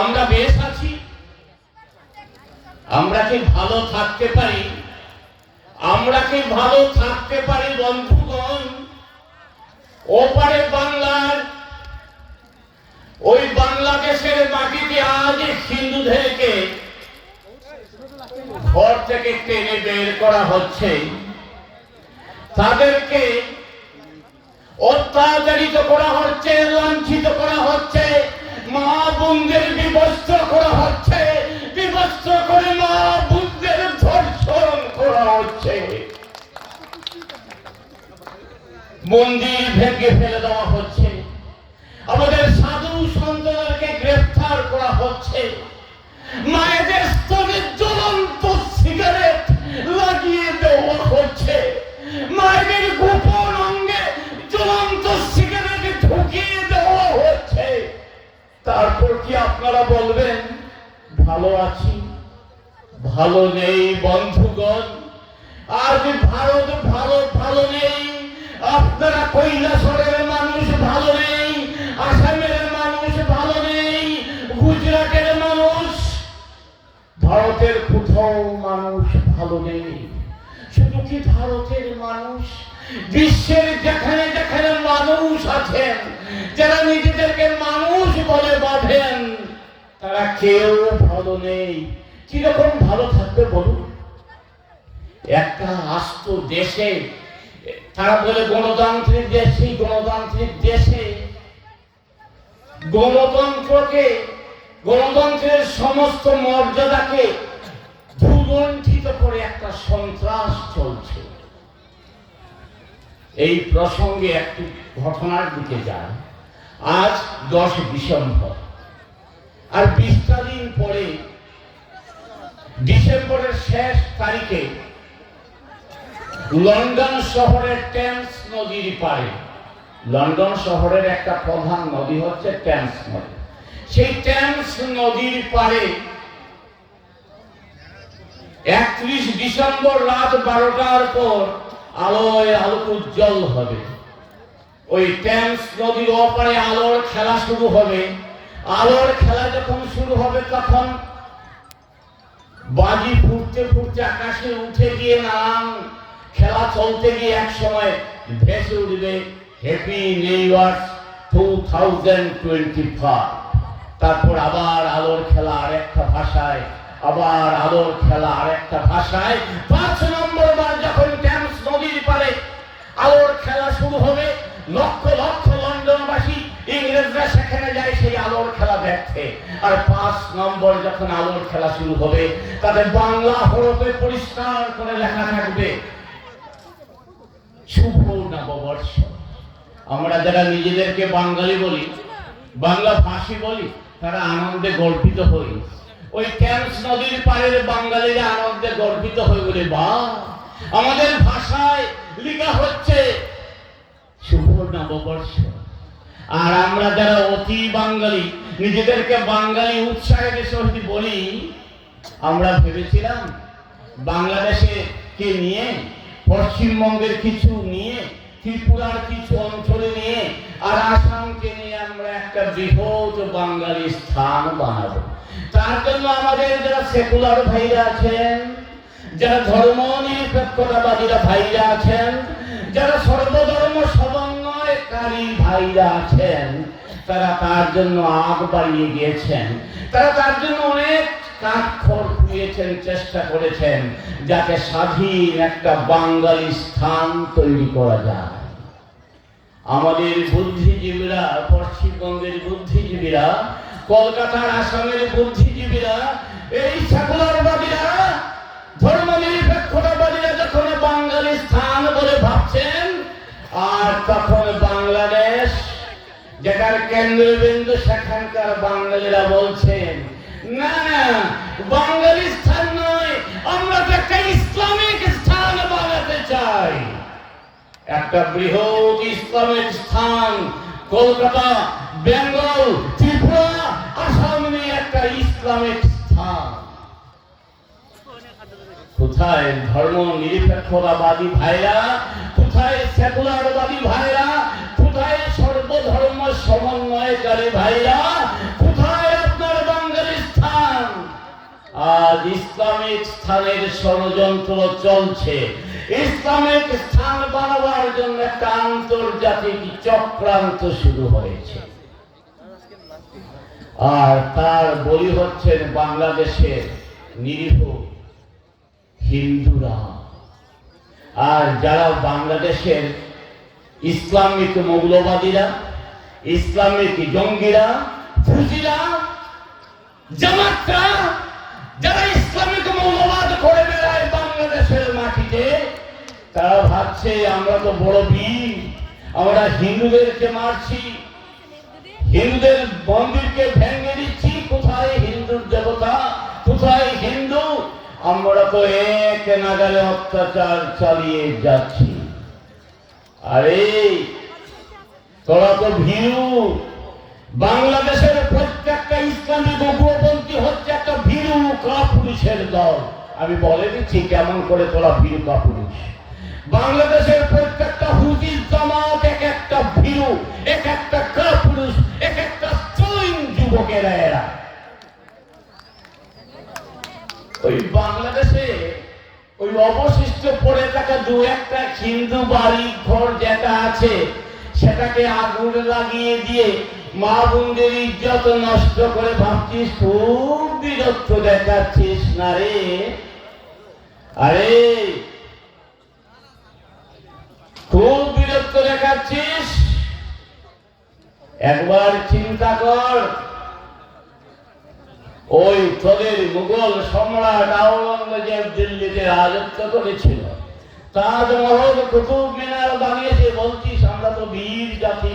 আমরা বেশ আছি? আমরা কি ভালো থাকতে পারি? আমরা কি ভালো থাকতে পারি বন্ধুগণ? ওপারে বাংলার ওই বাংলাদেশের মাটিতে আজ হিন্দুদেরকে ঘর থেকে টেনে বের করা হচ্ছে, তাদেরকে অত্যাচারিত করা হচ্ছে, লাঞ্ছিত করা হচ্ছে, মা বোনদের বিবস্ত্র করা হচ্ছে, বিবস্ত্র করে মা বোনদের ধর্ষণ করা হচ্ছে, মন্দির ভেঙে ফেলে দেওয়া হচ্ছে, আমাদের সাধু সন্তদেরকে গ্রেফতার করা হচ্ছে, মায়েদের স্তনে জ্বলন্ত সিগারেট লাগিয়ে দেওয়া হচ্ছে, মায়েদের গোপন অঙ্গে জ্বলন্ত সিগারেট ঢুকিয়ে দেওয়া হচ্ছে। তারপর কি আপনারা বলবেন ভালো আছি? ভালো নেই বন্ধুগণ। আজ ভারত ভালো নেই। আপনারা কৈলাসরের মানুষ ভালো নেই, আসামের মানুষ ভালো নেই, গুজরাটের মানুষ, ভারতের কোথাও মানুষ ভালো নেই। শুধু কি ভারতের মানুষ, বিশ্বের যেখানে যেখানে মানুষ আছেন, যারা নিজেদেরকে মানুষ বলে বাঁধেন, তারা কেউ ভালো নেই। কিরকম ভালো থাকবে বলুন? একটা আস্ত দেশে, তারা বলে গণতান্ত্রিক দেশ, সেই গণতান্ত্রিক দেশে গণতন্ত্রের সমস্ত মর্যাদাকে ভূলুণ্ঠিত করে একটা সন্ত্রাস চলছে। এই প্রসঙ্গে একটি ঘটনার দিকে যায়। আজ 10 ডিসেম্বর, আর 20টা দিন পরে ডিসেম্বরের শেষ তারিখে লন্ডন শহরের টেমস নদীর পাড়ে, লন্ডন শহরের একটা প্রধান নদী হচ্ছে টেমস নদী, সেই টেমস নদীর পাড়ে 31 ডিসেম্বর রাত 12টার পর আলোয় আলোক উজ্জ্বল হবে। ওই টেমস নদীর ওপারে আলোর খেলা শুরু হবে। আলোর খেলা যখন শুরু হবে তখন বাজি ফুটতে ফুটতে আকাশে উঠে গিয়ে নানান খেলা চলতে গিয়ে এক সময় ভেসে উঠবে হ্যাপি নিউ ইয়ার 2025। তারপর আবার আলোর খেলা আরেকটা ভাষায়, আবার আলোর খেলা আরেকটা ভাষায়। 5 নম্বর বার যখন টেমস নদীর পাড়ে আলোর খেলা শুরু হবে, লক্ষ লক্ষ লন্ডনবাসী ইংরেজরা সেখানে যায় সেই আলোর খেলা দেখতে। আর 5 নম্বর যখন আলোর খেলা শুরু হবে, তাদের বাংলা হরফে পরিষ্কার করে লেখা থাকবে শুভ নববর্ষ। আমরা যারা নিজেদেরকে বাঙালি বলি, বাংলা ভাষী বলি, তারা আনন্দে গর্বিত হই। ওই টেমস নদীর পাড়ের বাঙালিরা আনন্দে গর্বিত হয়ে বলে, বাহ, আমাদের ভাষায় লেখা হচ্ছে শুভ নববর্ষ। আর আমরা যারা অতি বাঙালি, নিজেদেরকে বাঙালি উৎসাহের সহিত বলি, আমরা ভেবেছিলাম বাংলাদেশে কে নিয়ে, পশ্চিমবঙ্গের কিছু নিয়ে, ত্রিপুরার কিছু অঞ্চলে নিয়ে, আর আসামকে নিয়ে আমরা একটা বৃহৎ বাঙালি স্থান বানাবো। তার জন্য আমাদের যারা সেকুলার ভাইরা আছেন, যারা ধর্ম নিরপেক্ষতাবাদীরা ভাইরা আছেন, যারা সর্বধর্ম সমন্বয়কারী ভাইরা আছেন, তারা তার জন্য আগ বাড়িয়ে গিয়েছেন। তারা তার জন্য অনেক কাঠখড় খুঁড়িয়েছেন, চেষ্টা করেছেন যাতে স্বাধীন একটা বাঙালি স্থান তৈরি করা যায়। আমাদের বুদ্ধিজীবীরা, পশ্চিমবঙ্গের বুদ্ধিজীবীরা, কলকাতার আসামের বুদ্ধিজীবীরা, এই সেকুলারবাদীরা, ধর্ম নিরপেক্ষতাবাদীরা যখন বাঙালি স্থান বলে ভাবছেন, আর তখন বাংলাদেশ যেটার কেন্দ্রবিন্দু, সেখানকার বাঙালিরা বলছেন না না, বাঙালি স্থান নয়, আমরা তো একটা ইসলামিক স্থান বানাতে চাই। একটা বৃহৎ ইসলামিক স্থান, কলকাতা, বেঙ্গল, ত্রিপুরা, আসাম নিয়ে একটা ইসলামিক স্থান। কোথায় ধর্ম নিরপেক্ষতাবাদী ভাইরা, কোথায় সেকুলারবাদী ভাইরা, কোথায় সর্বধর্ম সমন্বয়কারী ভাইরা, কোথায় আপনার বাংলা ইসলামিক স্থানের ষড়যন্ত্র চলছে। ইসলামিক স্থান বানাবার জন্য একটা আন্তর্জাতিক চক্রান্ত শুরু হয়েছে, আর তার বলি হচ্ছেন বাংলাদেশের নিরীহ হিন্দুরা। আর যারা বাংলাদেশের ইসলামিক মৌলবাদীরা, ইসলামিক জঙ্গিরা, ফুজিরা, জামাতরা, যারা ইসলামিক মৌলবাদ করে বেড়ায় বাংলাদেশের মাটিতে, তারা ভাবছে আমরা তো বড় বীর, আমরা হিন্দুদেরকে মারছি, হিন্দুদের মন্দিরকে ভেঙে দিচ্ছি, কোথায় হিন্দুর দেবতা, কোথায় হিন্দু, আমরা তো এক নাগালে অত্যাচার চালিয়ে যাচ্ছি। আরে তোরা তো ভীরু, বাংলাদেশের প্রত্যেকটা ইসলামিক উগ্রপন্থী হচ্ছে একটা ভীরু কাপুরুষের দল। আমি বলে দিচ্ছি কেমন করে তোরা ভীরু কাপুরুষ। বাংলাদেশের প্রত্যেকটা হুজি জামাত এক একটা ভীরু, এক একটা কাপুরুষ, এক একটা চৈন যুবকেরা এরা। ওই বাংলাদেশে ওই অবশিষ্ট পড়ে থাকা দু একটা হিন্দু বাড়ি ঘর যেটা আছে সেটাকে আগুন লাগিয়ে দিয়ে মা বোনদের ইজ্জত নষ্ট করে ভাবছিস খুব বিরক্ত দেখাচ্ছিস না রে। আরে খুব বিরক্ত দেখাচ্ছিস, একবার চিন্তা কর। ওই তোদের মুঘল সম্রাট আওরঙ্গজেব দিল্লিতে রাজত্ব করেছিল, তাজমহল, কুতুব মিনার বানিয়েছে, বলছিস আমরা তো বীর জাতি,